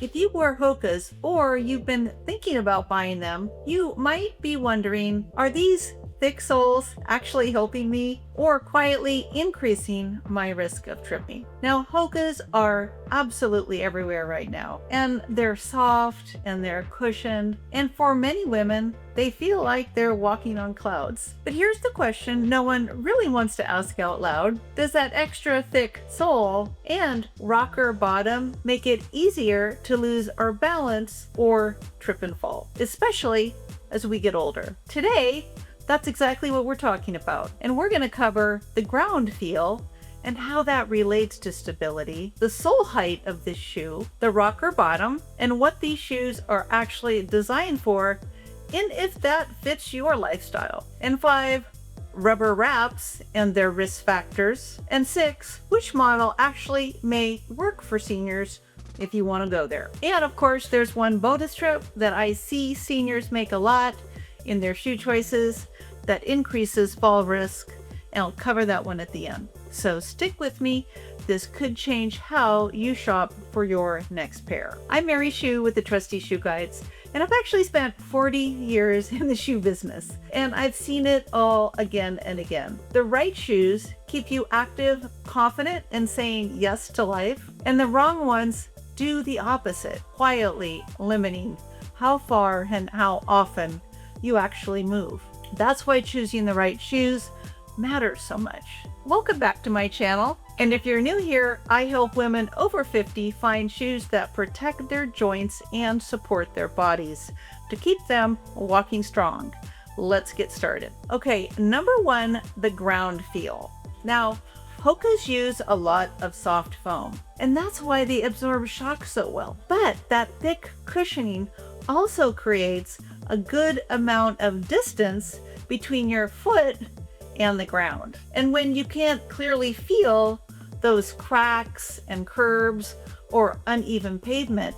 If you wear Hokas or you've been thinking about buying them, you might be wondering, are these thick soles actually helping me or quietly increasing my risk of tripping? Now, Hokas are absolutely everywhere right now, and they're soft and they're cushioned, and for many women, they feel like they're walking on clouds. But here's the question no one really wants to ask out loud. Does that extra thick sole and rocker bottom make it easier to lose our balance or trip and fall, especially as we get older? Today, that's exactly what we're talking about. And we're going to cover the ground feel and how that relates to stability, the sole height of this shoe, the rocker bottom, and what these shoes are actually designed for, and if that fits your lifestyle. And 5, rubber wraps and their risk factors. And 6, which model actually may work for seniors if you want to go there. And of course, there's one bonus tip that I see seniors make a lot in their shoe choices that increases fall risk, and I'll cover that one at the end. So stick with me. This could change how you shop for your next pair. I'm Mary Shoe with the Trusty Shoe Guides, and I've actually spent 40 years in the shoe business, and I've seen it all again and again. The right shoes keep you active, confident, and saying yes to life, and the wrong ones do the opposite, quietly limiting how far and how often you actually move. That's why choosing the right shoes matters so much. Welcome back to my channel. And if you're new here, I help women over 50 find shoes that protect their joints and support their bodies to keep them walking strong. Let's get started. Okay, number 1, the ground feel. Now, Hokas use a lot of soft foam, and that's why they absorb shock so well. But that thick cushioning also creates a good amount of distance between your foot and the ground. And when you can't clearly feel those cracks and curbs or uneven pavement,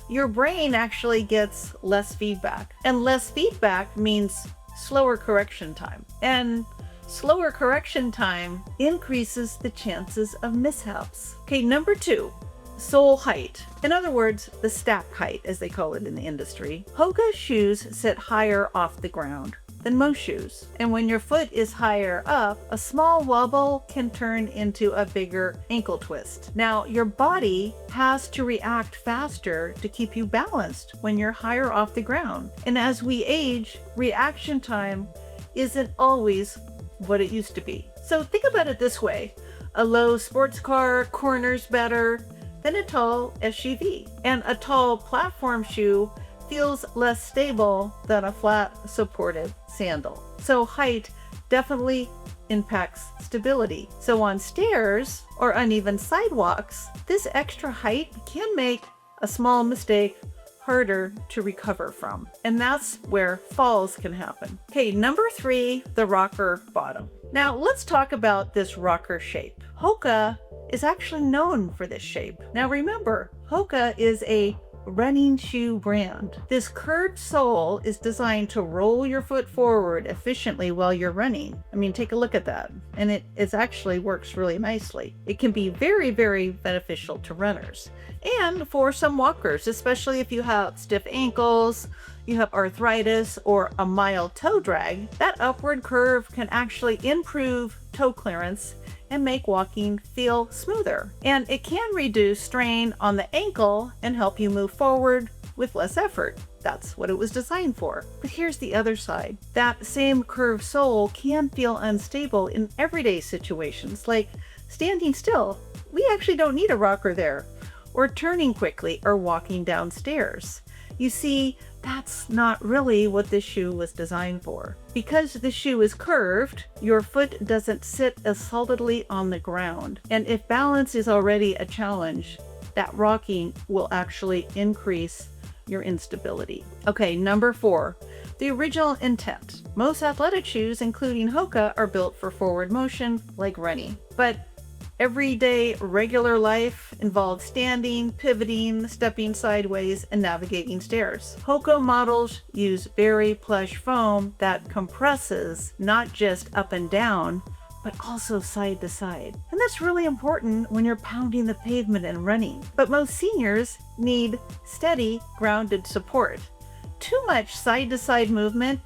your brain actually gets less feedback. And less feedback means slower correction time. And slower correction time increases the chances of mishaps. Okay, number 2. Sole height. In other words, the stack height, as they call it in the industry. Hoka shoes sit higher off the ground than most shoes. And when your foot is higher up, a small wobble can turn into a bigger ankle twist. Now, your body has to react faster to keep you balanced when you're higher off the ground. And as we age, reaction time isn't always what it used to be. So think about it this way. A low sports car corners better than a tall SUV, and a tall platform shoe feels less stable than a flat supportive sandal. So height definitely impacts stability. So on stairs or uneven sidewalks, this extra height can make a small mistake harder to recover from, and that's where falls can happen. Okay, number 3, the rocker bottom. Now let's talk about this rocker shape. Hoka is actually known for this shape. Now remember, Hoka is a running shoe brand. This curved sole is designed to roll your foot forward efficiently while you're running. I mean, take a look at that. And it actually works really nicely. It can be very, very beneficial to runners and for some walkers, especially if you have stiff ankles, you have arthritis, or a mild toe drag. That upward curve can actually improve toe clearance and make walking feel smoother. And it can reduce strain on the ankle and help you move forward with less effort. That's what it was designed for. But here's the other side. That same curved sole can feel unstable in everyday situations, like standing still. We actually don't need a rocker there, or turning quickly or walking downstairs. You see, that's not really what this shoe was designed for. Because the shoe is curved, your foot doesn't sit as solidly on the ground. And if balance is already a challenge, that rocking will actually increase your instability. Okay, number 4, the original intent. Most athletic shoes, including Hoka, are built for forward motion, like running. But everyday regular life involves standing, pivoting, stepping sideways, and navigating stairs. Hoka models use very plush foam that compresses not just up and down, but also side to side. And that's really important when you're pounding the pavement and running. But most seniors need steady, grounded support. Too much side to side movement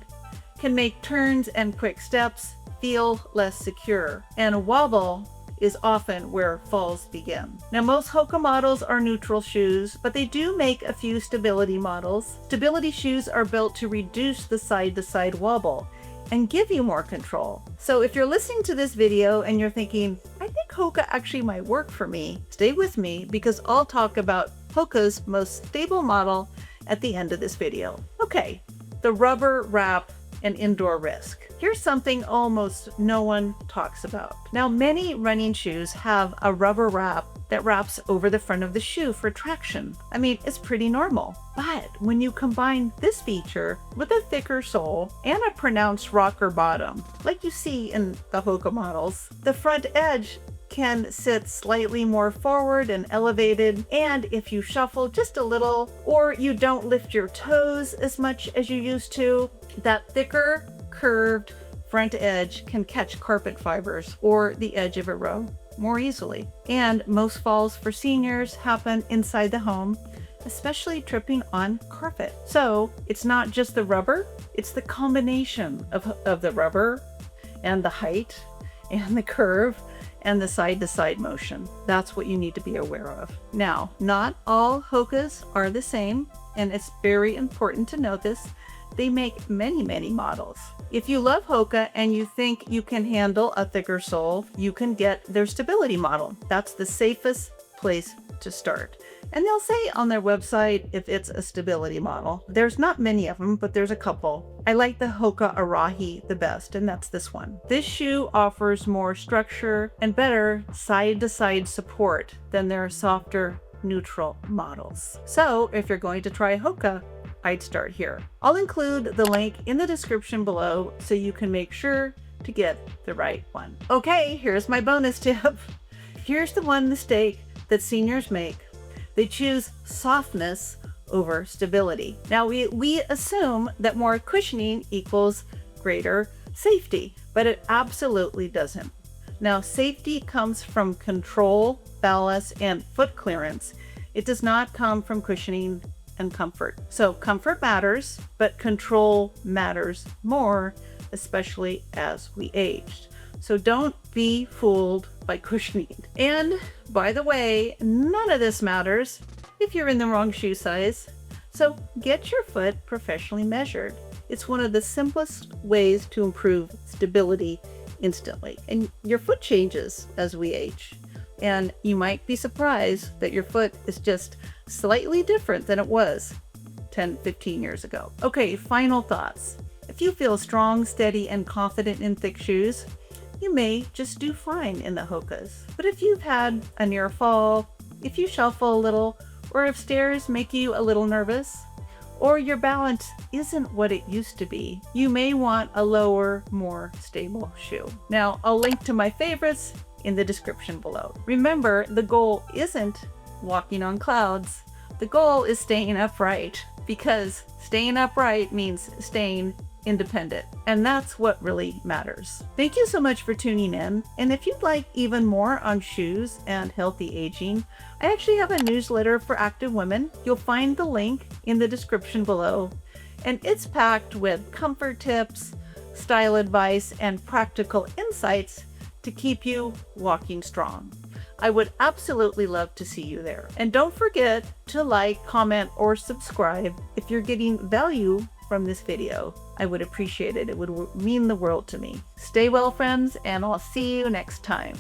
can make turns and quick steps feel less secure, and a wobble is often where falls begin. Now, most HOKA models are neutral shoes, but they do make a few stability models. Stability shoes are built to reduce the side-to-side wobble and give you more control. So if you're listening to this video and you're thinking, I think HOKA actually might work for me, stay with me because I'll talk about HOKA's most stable model at the end of this video. Okay, the rubber wrap and indoor risk. Here's something almost no one talks about. Now, many running shoes have a rubber wrap that wraps over the front of the shoe for traction. I mean, it's pretty normal. But when you combine this feature with a thicker sole and a pronounced rocker bottom, like you see in the HOKA models, the front edge can sit slightly more forward and elevated, and if you shuffle just a little or you don't lift your toes as much as you used to, that thicker curved front edge can catch carpet fibers or the edge of a row more easily. And most falls for seniors happen inside the home, especially tripping on carpet. So it's not just the rubber, it's the combination of the rubber and the height and the curve and the side-to-side motion. That's what you need to be aware of. Now, not all HOKAs are the same, and it's very important to note this. They make many, many models. If you love HOKA and you think you can handle a thicker sole, you can get their stability model. That's the safest place to start. And they'll say on their website if it's a stability model. There's not many of them, but there's a couple. I like the HOKA Arahi the best, and that's this one. This shoe offers more structure and better side-to-side support than their softer neutral models. So if you're going to try HOKA, I'd start here. I'll include the link in the description below so you can make sure to get the right one. Okay, here's my bonus tip. Here's the one mistake that seniors make. They choose softness over stability. Now we assume that more cushioning equals greater safety, but it absolutely doesn't. Now, safety comes from control, ballast, and foot clearance. It does not come from cushioning and comfort. So comfort matters, but control matters more, especially as we age. So don't be fooled by cushioning. And by the way, none of this matters if you're in the wrong shoe size. So get your foot professionally measured. It's one of the simplest ways to improve stability instantly. And your foot changes as we age. And you might be surprised that your foot is just slightly different than it was 10, 15 years ago. Okay, final thoughts. If you feel strong, steady, and confident in thick shoes, you may just do fine in the HOKAs. But if you've had a near fall, if you shuffle a little, or if stairs make you a little nervous, or your balance isn't what it used to be, you may want a lower, more stable shoe. Now, I'll link to my favorites in the description below. Remember, the goal isn't walking on clouds. The goal is staying upright, because staying upright means staying independent, and that's what really matters. Thank you so much for tuning in, and if you'd like even more on shoes and healthy aging, I actually have a newsletter for active women. You'll find the link in the description below, and it's packed with comfort tips, style advice, and practical insights to keep you walking strong. I would absolutely love to see you there. And don't forget to like, comment, or subscribe if you're getting value from this video. I would appreciate it. It would mean the world to me. Stay well, friends, and I'll see you next time.